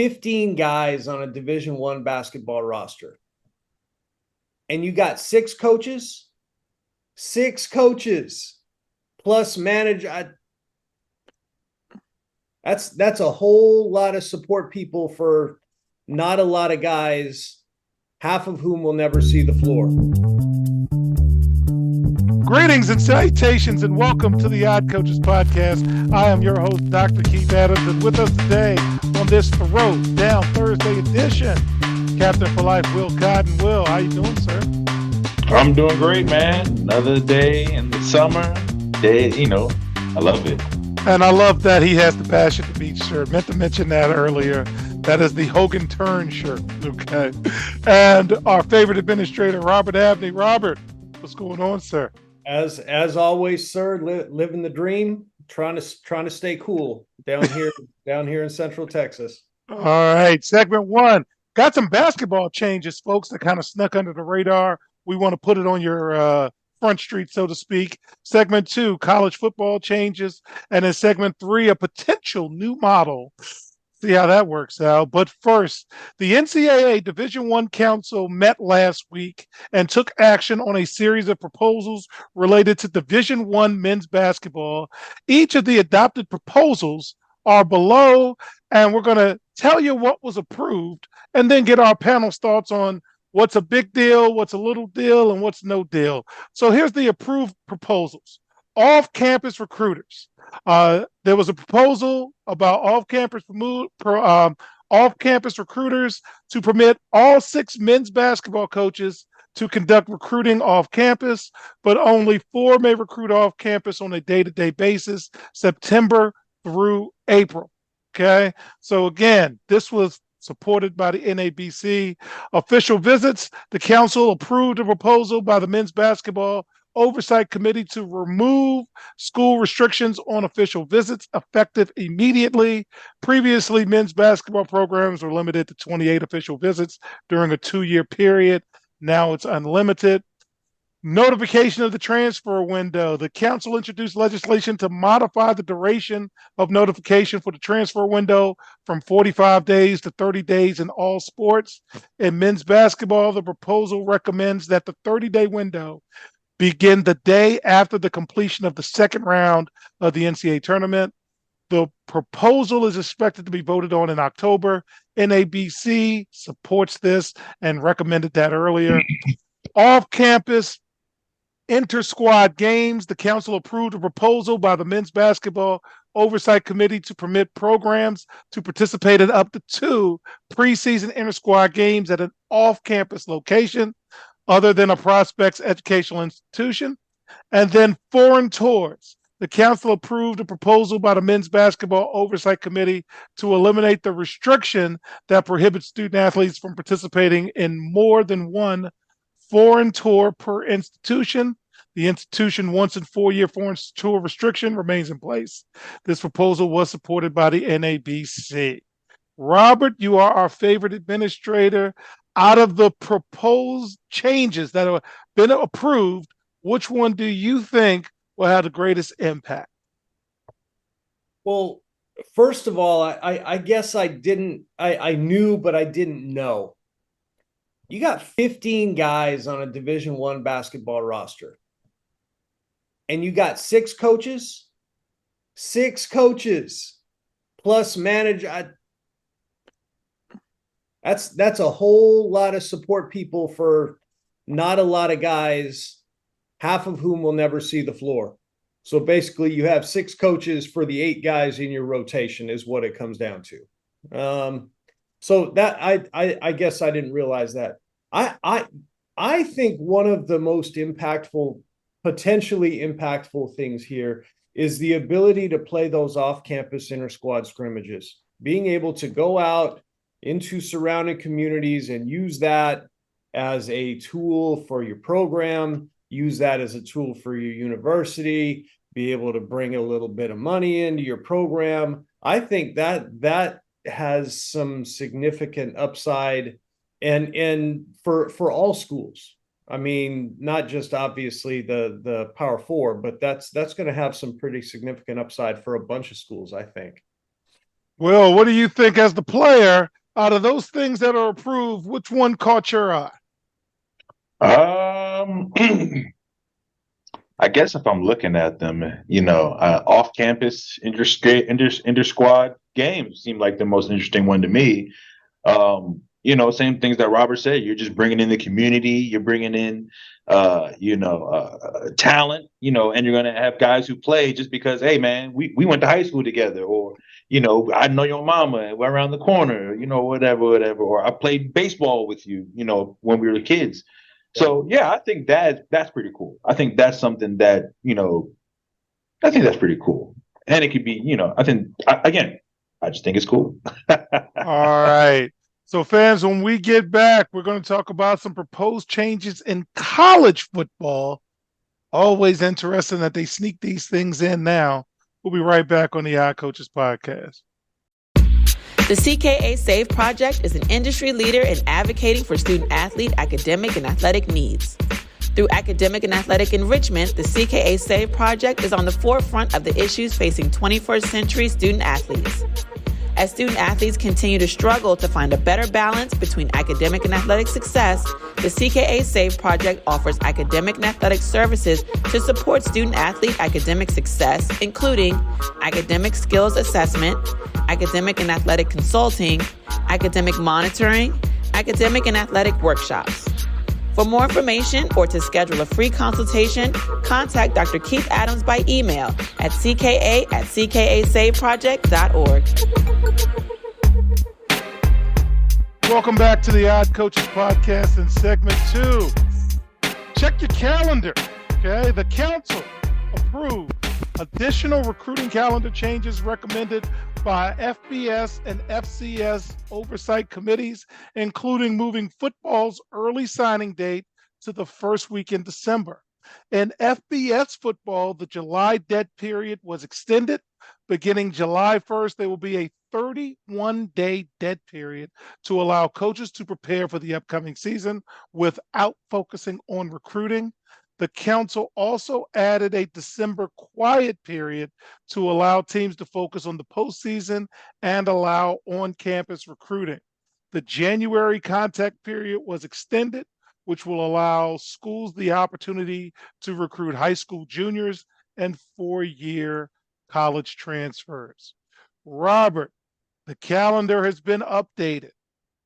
15 guys on a Division I basketball roster, and you got six coaches plus that's a whole lot of support people for not a lot of guys, half of whom will never see the floor. Greetings and salutations, and welcome to the Odd Coaches Podcast. I am your host, Dr. Keith Adams, and with us today on this Road Down Thursday edition, Captain for Life, Will Cotton. Will, how you doing, sir? I'm doing great, man. Another day in the summer. I love it. And I love that he has the Passion to Beach shirt. Meant to mention that earlier. That is the Hogan Turn shirt, okay? And our favorite administrator, Robert Abney. Robert, what's going on, sir? As always, sir, living the dream, trying to stay cool down here in Central Texas. All right, segment one. Got some basketball changes, folks, that kind of snuck under the radar. We want to put it on your front street, so to speak. Segment two, college football changes. And in segment three, a potential new model. See how that works out. But first, the NCAA Division I Council met last week and took action on a series of proposals related to Division I men's basketball. Each of the adopted proposals are below, and we're going to tell you what was approved and then get our panel's thoughts on what's a big deal, what's a little deal, and what's no deal. So here's the approved proposals. Off-campus recruiters. There was a proposal about off-campus recruiters to permit all 6 men's basketball coaches to conduct recruiting off-campus, but only 4 may recruit off-campus on a day-to-day basis, September through April. Okay, so again, this was supported by the NABC. Official visits. The council approved a proposal by the Men's Basketball Oversight Committee to remove school restrictions on official visits effective immediately. Previously, men's basketball programs were limited to 28 official visits during a 2-year period. Now it's unlimited. Notification of the transfer window. The council introduced legislation to modify the duration of notification for the transfer window from 45 days to 30 days in all sports. In men's basketball, the proposal recommends that the 30-day window begin the day after the completion of the second round of the NCAA tournament. The proposal is expected to be voted on in October. NABC supports this and recommended that earlier. Off-campus inter-squad games. The council approved a proposal by the Men's Basketball Oversight Committee to permit programs to participate in up to 2 preseason inter-squad games at an off-campus location other than a prospect's educational institution. And then foreign tours. The council approved a proposal by the Men's Basketball Oversight Committee to eliminate the restriction that prohibits student athletes from participating in more than 1 foreign tour per institution. The institution once in 4-year foreign tour restriction remains in place. This proposal was supported by the NABC. Robert, you are our favorite administrator. Out of the proposed changes that have been approved, which one do you think will have the greatest impact? Well, first of all, I guess I knew, but I didn't know. You got 15 guys on a Division I basketball roster, and you got 6 coaches plus that's a whole lot of support people for not a lot of guys, half of whom will never see the floor. So basically you have 6 coaches for the 8 guys in your rotation is what it comes down to. So that I guess I didn't realize that. I think one of the most potentially impactful things here is the ability to play those off-campus inter-squad scrimmages, being able to go out into surrounding communities and use that as a tool for your program, use that as a tool for your university, be able to bring a little bit of money into your program. I think that has some significant upside and for all schools. I mean, not just obviously the Power Four, but that's going to have some pretty significant upside for a bunch of schools, I think. Will, what do you think as the player out of those things that are approved? Which one caught your eye? Um, I guess if I'm looking at them, off-campus inter-squad games seem like the most interesting one to me. Same things that Robert said. You're just bringing in the community. You're bringing in, talent. And you're going to have guys who play just because, hey, man, we went to high school together, or I know your mama. We're around the corner. Whatever. Or I played baseball with you. When we were kids. So yeah, I think that's pretty cool. I think that's something that I think that's pretty cool, and it could be I just think it's cool. All right. So, fans, when we get back, we're going to talk about some proposed changes in college football. Always interesting that they sneak these things in now. We'll be right back on the Odd Coaches podcast. The CKA SAVE Project is an industry leader in advocating for student-athlete, academic, and athletic needs. Through academic and athletic enrichment, the CKA SAVE Project is on the forefront of the issues facing 21st century student-athletes. As student-athletes continue to struggle to find a better balance between academic and athletic success, the CKA SAVE Project offers academic and athletic services to support student-athlete academic success, including academic skills assessment, academic and athletic consulting, academic monitoring, academic and athletic workshops. For more information or to schedule a free consultation, contact Dr. Keith Adams by email at cka@ckasaveproject.org. Welcome back to the Odd Coaches podcast in segment 2. Check your calendar, okay? The council approved additional recruiting calendar changes recommended by FBS and FCS oversight committees, including moving football's early signing date to the first week in December. In FBS football, the July dead period was extended. Beginning July 1st, there will be a 31-day dead period to allow coaches to prepare for the upcoming season without focusing on recruiting. The council also added a December quiet period to allow teams to focus on the postseason and allow on-campus recruiting. The January contact period was extended, which will allow schools the opportunity to recruit high school juniors and four-year college transfers. Robert, the calendar has been updated.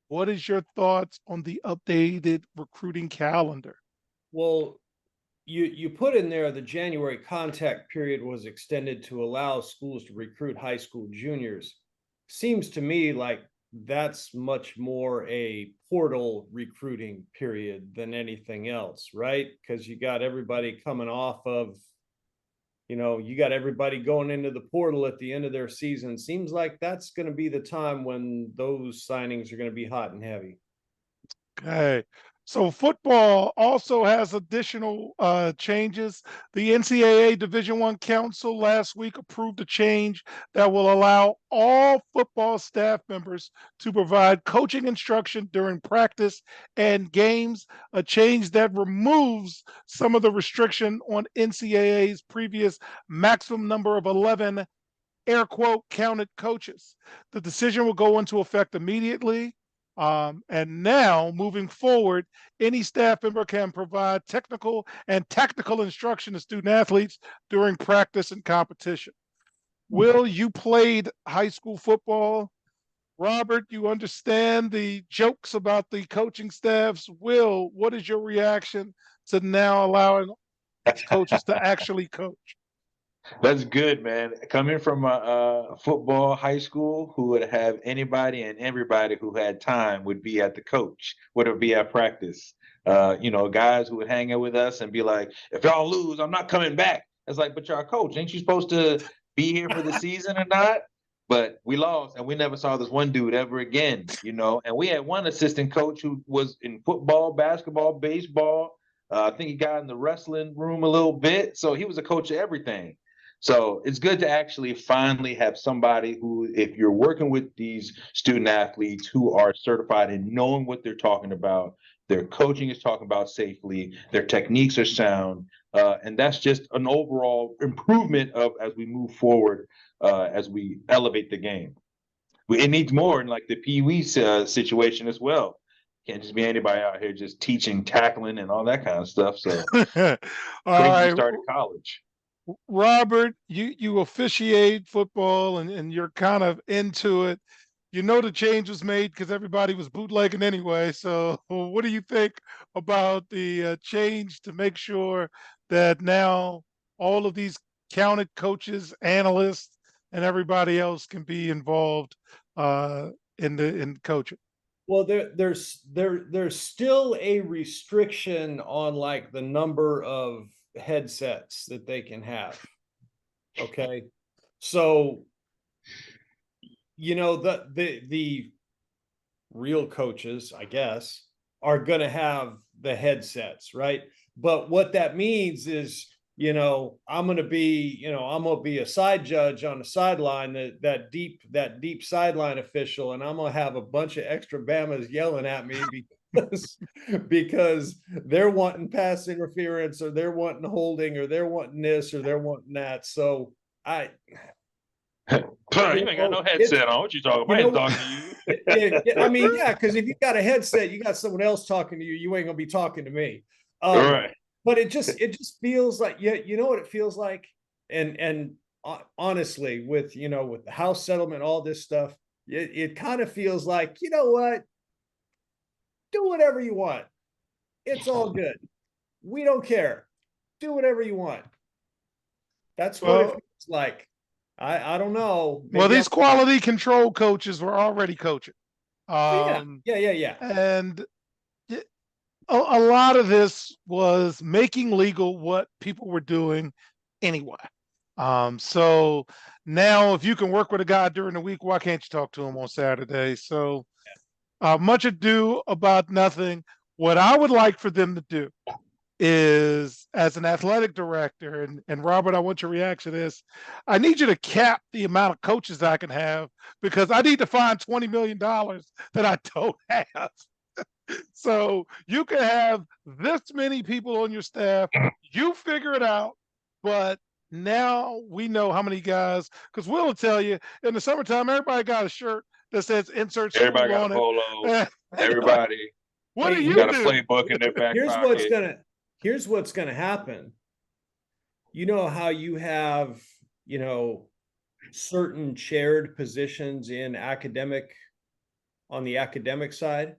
What is your thoughts on the updated recruiting calendar? Well, you put in there the January contact period was extended to allow schools to recruit high school juniors. Seems to me like that's much more a portal recruiting period than anything else, right? Because you got everybody coming off of, you got everybody going into the portal at the end of their season. Seems like that's going to be the time when those signings are going to be hot and heavy. Okay. So football also has additional changes. The NCAA Division I Council last week approved a change that will allow all football staff members to provide coaching instruction during practice and games, a change that removes some of the restriction on NCAA's previous maximum number of 11 air quote counted coaches. The decision will go into effect immediately. And now, moving forward, any staff member can provide technical and tactical instruction to student athletes during practice and competition. Will, you played high school football. Robert, you understand the jokes about the coaching staffs. Will, what is your reaction to now allowing coaches to actually coach? That's good, man. Coming from a football high school, who would have anybody and everybody who had time would be at the coach, would be at practice. Guys who would hang out with us and be like, if y'all lose, I'm not coming back. It's like, but y'all coach, ain't you supposed to be here for the season or not? But we lost and we never saw this one dude ever again, and we had one assistant coach who was in football, basketball, baseball. I think he got in the wrestling room a little bit. So he was a coach of everything. So it's good to actually finally have somebody who, if you're working with these student athletes who are certified in knowing what they're talking about, their coaching is talking about safely, their techniques are sound, and that's just an overall improvement of as we move forward, as we elevate the game. it needs more in like the Pee Wee situation as well. Can't just be anybody out here just teaching, tackling, and all that kind of stuff. So All crazy right, started college. Robert, you officiate football and you're kind of into it. You know the change was made because everybody was bootlegging anyway. So what do you think about the change to make sure that now all of these counted coaches, analysts, and everybody else can be involved in coaching? Well, there's still a restriction on like the number of headsets that they can have. Okay. So, the real coaches, I guess, are going to have the headsets, right? But what that means is, I'm going to be a side judge on the sideline, that deep sideline official, and I'm going to have a bunch of extra Bamas yelling at me because they're wanting pass interference, or they're wanting holding, or they're wanting this, or they're wanting that. So you ain't got no headset on. What you talking about? I ain't talking to you. I mean, yeah, because if you got a headset, you got someone else talking to you. You ain't gonna be talking to me. All right. But it just feels like, you know what it feels like, and honestly, with the house settlement, all this stuff, it kind of feels like, you know what, do whatever you want. It's all good. We don't care. Do whatever you want. That's what it feels like. I don't know. Maybe these quality control coaches were already coaching. Yeah. And a lot of this was making legal what people were doing anyway. So now if you can work with a guy during the week, why can't you talk to him on Saturday? So much ado about nothing. What I would like for them to do is, as an athletic director, and Robert, I want your reaction to this. I need you to cap the amount of coaches I can have, because I need to find $20 million that I don't have. So you can have this many people on your staff. You figure it out. But now we know how many guys, because we'll tell you in the summertime, everybody got a shirt that says insert school everybody got on a polo. it. Everybody. What do you got do? a playbook in their back pocket. Here's what's gonna happen. You know how you have, certain chaired positions on the academic side?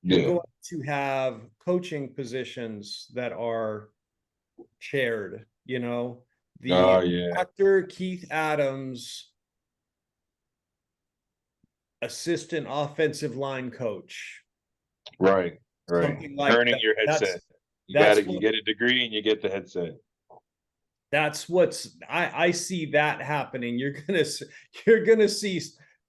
You're going to have coaching positions that are chaired, Dr. Keith Adams, assistant offensive line coach. Right. Something like earning that. your headset. You get a degree and you get the headset. That's I see that happening. You're gonna see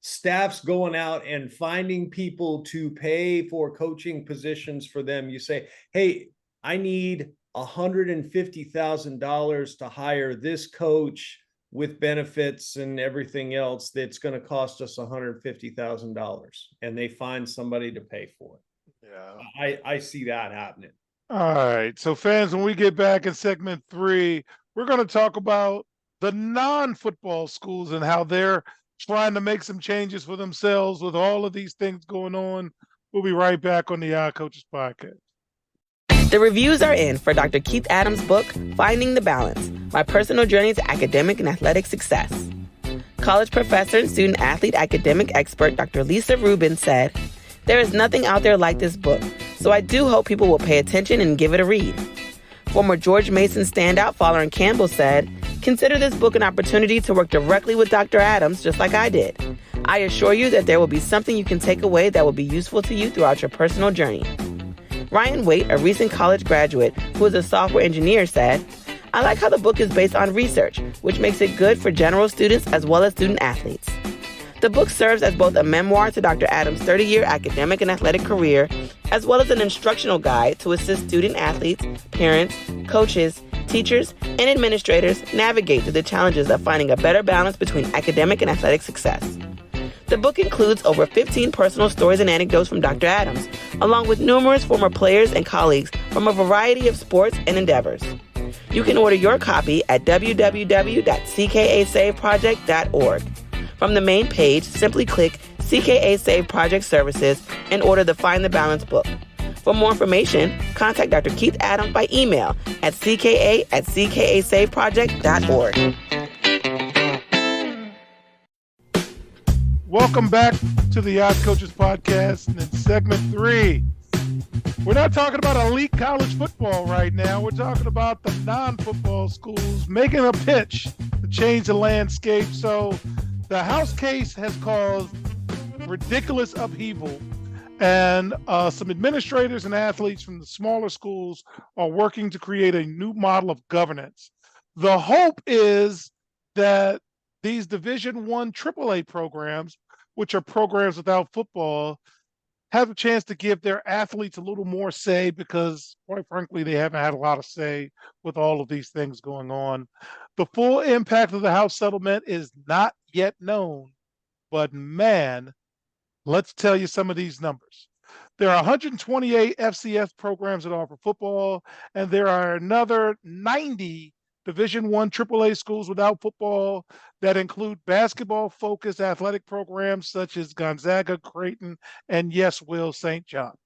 staffs going out and finding people to pay for coaching positions for them. You say, hey, I need $150,000 to hire this coach with benefits and everything else. That's going to cost us $150,000, and they find somebody to pay for it. Yeah, I see that happening. All right. So fans, when we get back in segment 3, we're going to talk about the non-football schools and how they're trying to make some changes for themselves with all of these things going on. We'll be right back on the Coaches Podcast. The reviews are in for Dr. Keith Adams' book, Finding the Balance, My Personal Journey to Academic and Athletic Success. College professor and student athlete academic expert Dr. Lisa Rubin said, "There is nothing out there like this book, so I do hope people will pay attention and give it a read." Former George Mason standout Folarin Campbell said, "Consider this book an opportunity to work directly with Dr. Adams, just like I did. I assure you that there will be something you can take away that will be useful to you throughout your personal journey." Ryan Waite, a recent college graduate who is a software engineer, said, "I like how the book is based on research, which makes it good for general students as well as student athletes." The book serves as both a memoir to Dr. Adams' 30-year academic and athletic career, as well as an instructional guide to assist student athletes, parents, coaches, teachers, and administrators navigate through the challenges of finding a better balance between academic and athletic success. The book includes over 15 personal stories and anecdotes from Dr. Adams, along with numerous former players and colleagues from a variety of sports and endeavors. You can order your copy at www.ckasaveproject.org. From the main page, simply click CKA Save Project Services and order the Find the Balance book. For more information, contact Dr. Keith Adams by email at cka@ckasaveproject.org. Welcome back to the Yacht Coaches Podcast. And in segment 3, we're not talking about elite college football right now. We're talking about the non-football schools making a pitch to change the landscape. So the House case has caused ridiculous upheaval, and some administrators and athletes from the smaller schools are working to create a new model of governance. The hope is that these Division I AAA programs, which are programs without football, have a chance to give their athletes a little more say, because quite frankly, they haven't had a lot of say with all of these things going on. The full impact of the House settlement is not yet known, but man, let's tell you some of these numbers. There are 128 FCS programs that offer football, and there are another 90 Division I AAA schools without football that include basketball-focused athletic programs such as Gonzaga, Creighton, and yes, Will, St. John's.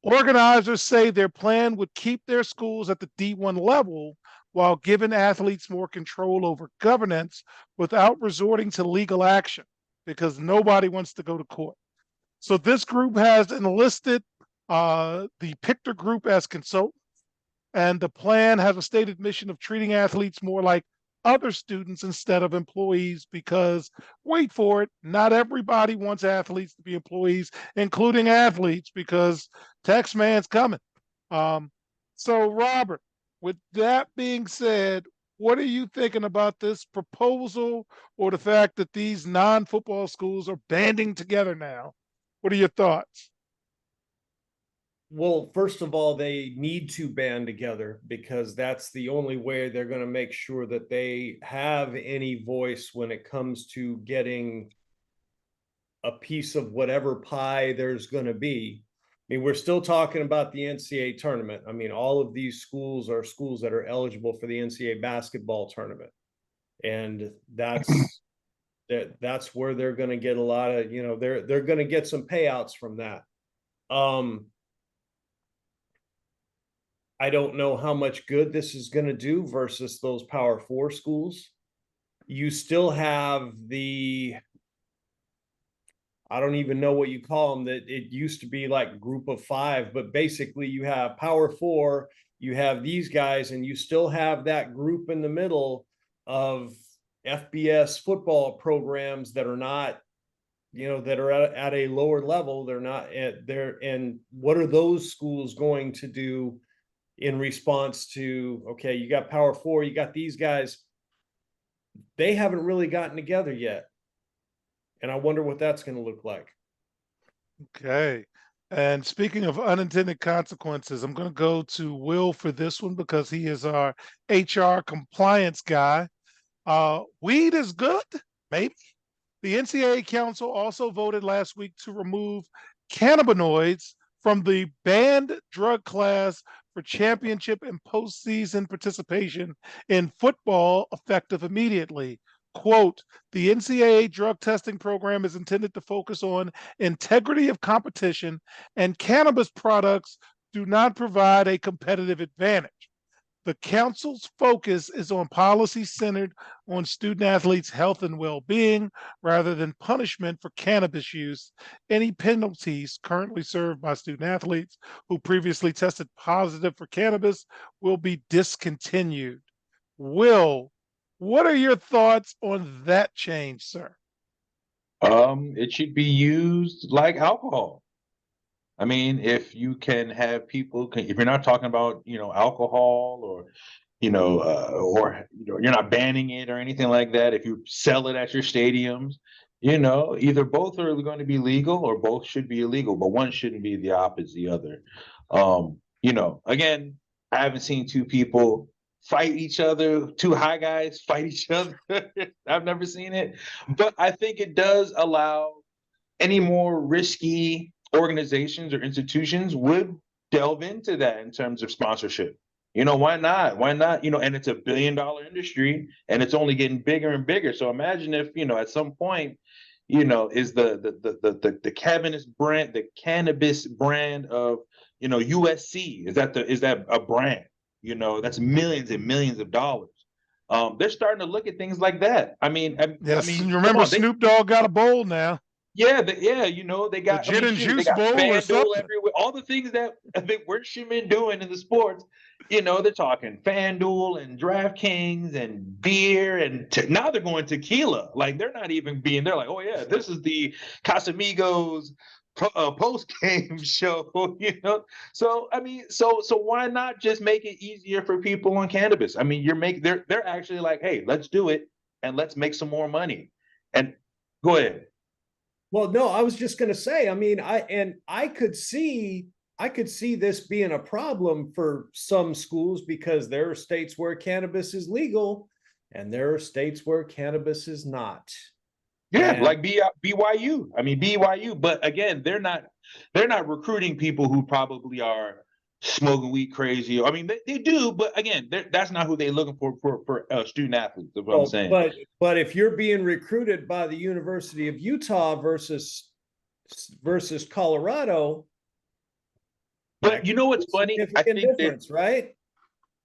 Organizers say their plan would keep their schools at the D1 level while giving athletes more control over governance without resorting to legal action, because nobody wants to go to court. So this group has enlisted the Pictor Group as consultants, and the plan has a stated mission of treating athletes more like other students instead of employees, because, wait for it, not everybody wants athletes to be employees, including athletes, because tax man's coming. So Robert, with that being said, what are you thinking about this proposal, or the fact that these non-football schools are banding together now? What are your thoughts? Well, first of all, they need to band together, because that's the only way they're going to make sure that they have any voice when it comes to getting a piece of whatever pie there's going to be. I mean, we're still talking about the NCAA tournament. I mean, all of these schools are schools that are eligible for the NCAA basketball tournament. And that's where they're going to get a lot of, they're going to get some payouts from that. I don't know how much good this is going to do versus those Power 4 schools. You still have I don't even know what you call them, that it used to be like group of 5, but basically you have Power 4, you have these guys, and you still have that group in the middle of FBS football programs that are not, that are at a lower level. They're not there. And what are those schools going to do in response to, okay, you got Power 4, you got these guys, they haven't really gotten together yet. And I wonder what that's going to look like. Okay. And speaking of unintended consequences, I'm going to go to Will for this one, because he is our HR compliance guy. Weed is good, maybe. The NCAA Council also voted last week to remove cannabinoids from the banned drug class for championship and postseason participation in football, effective immediately. Quote, the NCAA drug testing program is intended to focus on integrity of competition, and cannabis products do not provide a competitive advantage. The council's focus is on policy centered on student athletes' health and well-being rather than punishment for cannabis use. Any penalties currently served by student athletes who previously tested positive for cannabis will be discontinued. Will, what are your thoughts on that change, sir? It should be used like alcohol. I mean, if you can have people, if you're not talking about, alcohol, or, you're not banning it or anything like that. If you sell it at your stadiums, either both are going to be legal or both should be illegal, but one shouldn't be the opposite the other. Again, I haven't seen two people fight each other, two high guys fight each other. I've never seen it, but I think it does allow any more risky organizations or institutions would delve into that in terms of sponsorship. You know, why not? Why not? You know, and it's a billion-dollar industry and it's only getting bigger and bigger. So imagine if, you know, at some point, you know, is the cannabis brand of, you know, USC, is that a brand? You know, that's millions and millions of dollars. They're starting to look at things like that. I Yes, mean, you come remember on, Snoop Dogg got a bowl now, yeah, yeah, you know, they the got, I gin mean, and shoot, they juice got bowl or FanDuel something. everywhere. All the things that they were been doing in the sports, you know, they're talking FanDuel and DraftKings and beer, and now they're going tequila. Like they're not even being, they're like, oh yeah, this is the Casamigos post game show, you know. So I mean, so why not just make it easier for people on cannabis? I mean, they're actually like, hey, let's do it and let's make some more money. And go ahead. Well, no, I was just going to say, I mean, I could see this being a problem for some schools because there are states where cannabis is legal and there are states where cannabis is not. Yeah, And like BYU. I mean BYU, but again, they're not recruiting people who probably are smoking weed crazy. I mean, they do, but again, that's not who they're looking for student athletes. Is what I'm well, saying. but if you're being recruited by the University of Utah versus Colorado, But that you could know be what's a funny? I significant think that difference, right?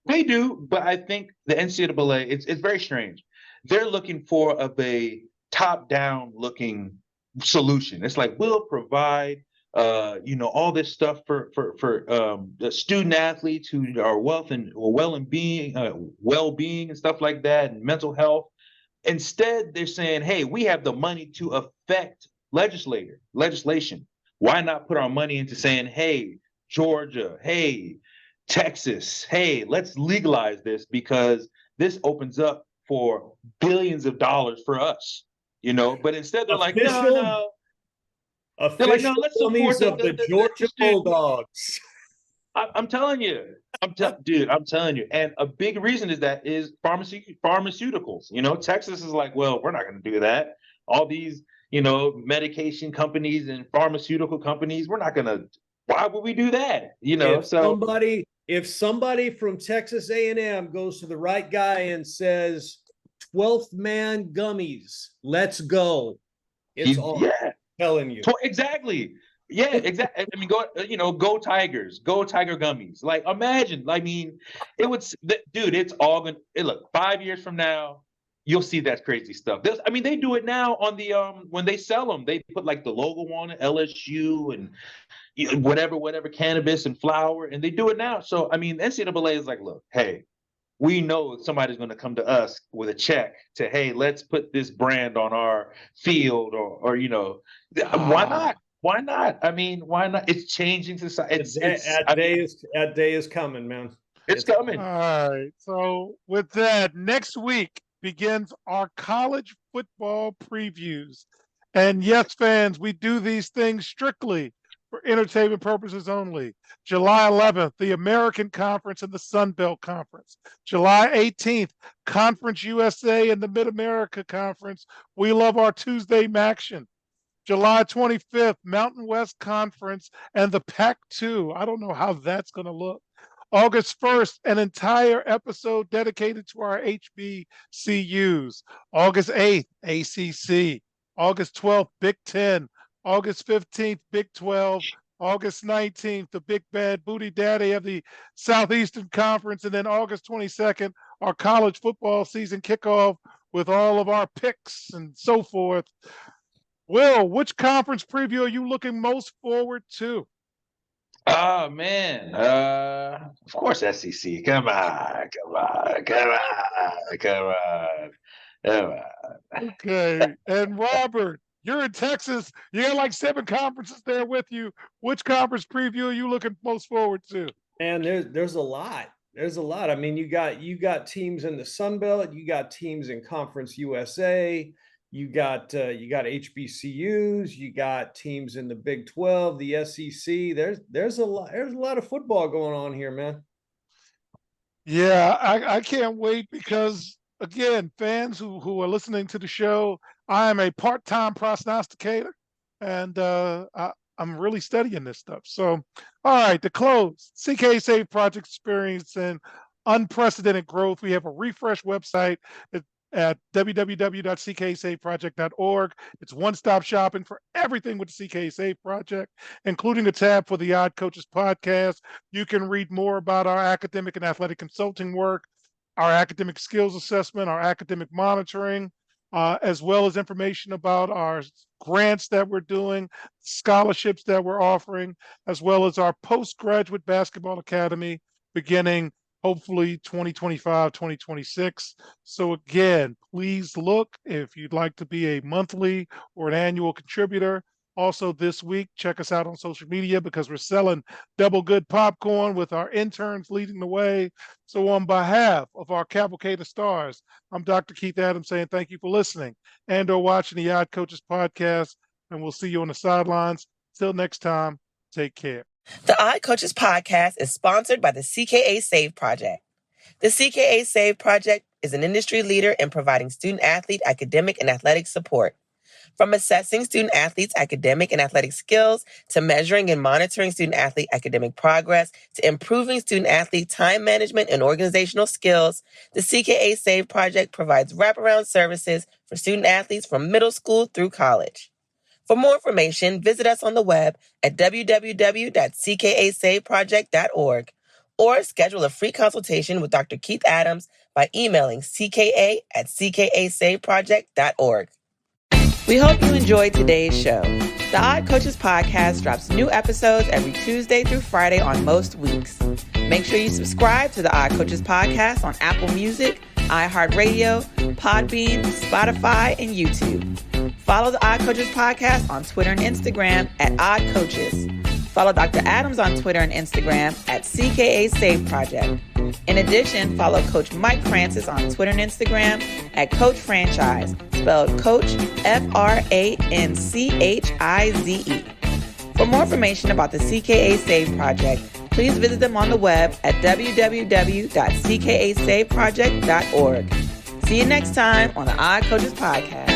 they do, but I think the NCAA, it's very strange. They're looking for a top-down looking solution. It's like we'll provide you know, all this stuff for the student athletes who are well-being and stuff like that, and mental health. Instead, they're saying, hey, we have the money to affect legislation. Why not put our money into saying, hey, Georgia, hey, Texas, hey, let's legalize this because this opens up for billions of dollars for us, you know. But instead, they're like, no, Official no. They're like, no, official let's support dummies of the the Georgia student. Bulldogs. I'm telling you, dude, I'm telling you. And a big reason is pharmaceuticals. You know, Texas is like, well, we're not going to do that. All these, you know, medication companies and pharmaceutical companies, we're not going to. Why would we do that? You know, so If somebody from Texas A&M goes to the right guy and says 12th man gummies, let's go. It's on. yeah, Telling you. exactly. Yeah, exactly. I mean, go Tigers, go Tiger Gummies. Like, imagine. I mean, dude. It's all gonna. Look, 5 years from now, you'll see that crazy stuff. I mean, they do it now on the when they sell them, they put like the logo on it, LSU and whatever cannabis and flower, and they do it now. So I mean, NCAA is like, look, hey, we know somebody's going to come to us with a check to, hey, let's put this brand on our field, or you know, why not? Why not? I mean, why not? It's changing society. That day is coming, man. It's All coming. right. So with that, next week begins our college football previews. And yes, fans, we do these things strictly for entertainment purposes only. July 11th, the American Conference and the Sun Belt Conference. July 18th, Conference USA and the Mid-America Conference. We love our Tuesday Maction. July 25th, Mountain West Conference and the Pac-2. I don't know how that's going to look. August 1st, an entire episode dedicated to our HBCUs. August 8th, ACC. August 12th, Big Ten. August 15th, Big 12. August 19th, the big bad booty daddy of the Southeastern Conference. And then August 22nd, our college football season kickoff with all of our picks and so forth. Will, which conference preview are you looking most forward to? Oh man, of course SEC. Come on, come on, come on, come on, come on. Okay. And Robert, you're in Texas. You got like 7 conferences there with you. Which conference preview are you looking most forward to? And there's a lot. There's a lot. I mean, you got teams in the Sun Belt, you got teams in Conference USA, you got HBCUs, you got teams in the Big 12, the SEC. There's a lot of football going on here, man. Yeah, I can't wait because again, fans who are listening to the show, I am a part-time prognosticator, and I'm really studying this stuff. So, all right, to close, CKA Save Project experiencing unprecedented growth. We have a refresh website at www.cksaveproject.org. It's one-stop shopping for everything with the CKA Save Project, including a tab for the Odd Coaches podcast. You can read more about our academic and athletic consulting work, our academic skills assessment, our academic monitoring, as well as information about our grants that we're doing, scholarships that we're offering, as well as our postgraduate basketball academy beginning hopefully 2025, 2026. So again, please look if you'd like to be a monthly or an annual contributor. Also this week, check us out on social media because we're selling double good popcorn with our interns leading the way. So on behalf of our cavalcade of stars, I'm Dr. Keith Adams saying thank you for listening and or watching the Odd Coaches podcast, and we'll see you on the sidelines. Till next time, take care. The Odd Coaches podcast is sponsored by the CKA Save Project. The CKA Save Project is an industry leader in providing student-athlete academic and athletic support. From assessing student-athletes' academic and athletic skills to measuring and monitoring student-athlete academic progress to improving student-athlete time management and organizational skills, the CKA Save Project provides wraparound services for student-athletes from middle school through college. For more information, visit us on the web at www.cksaveproject.org or schedule a free consultation with Dr. Keith Adams by emailing cka@cksaveproject.org. We hope you enjoyed today's show. The Odd Coaches podcast drops new episodes every Tuesday through Friday on most weeks. Make sure you subscribe to the Odd Coaches podcast on Apple Music, iHeartRadio, Podbean, Spotify, and YouTube. Follow the Odd Coaches podcast on Twitter and Instagram at Odd Coaches. Follow Dr. Adams on Twitter and Instagram at CKA Save Project. In addition, follow Coach Mike Francis on Twitter and Instagram at Coach Franchise, spelled Coach Franchize. For more information about the CKA Save Project, please visit them on the web at www.cksaveproject.org. See you next time on the Odd Coaches podcast.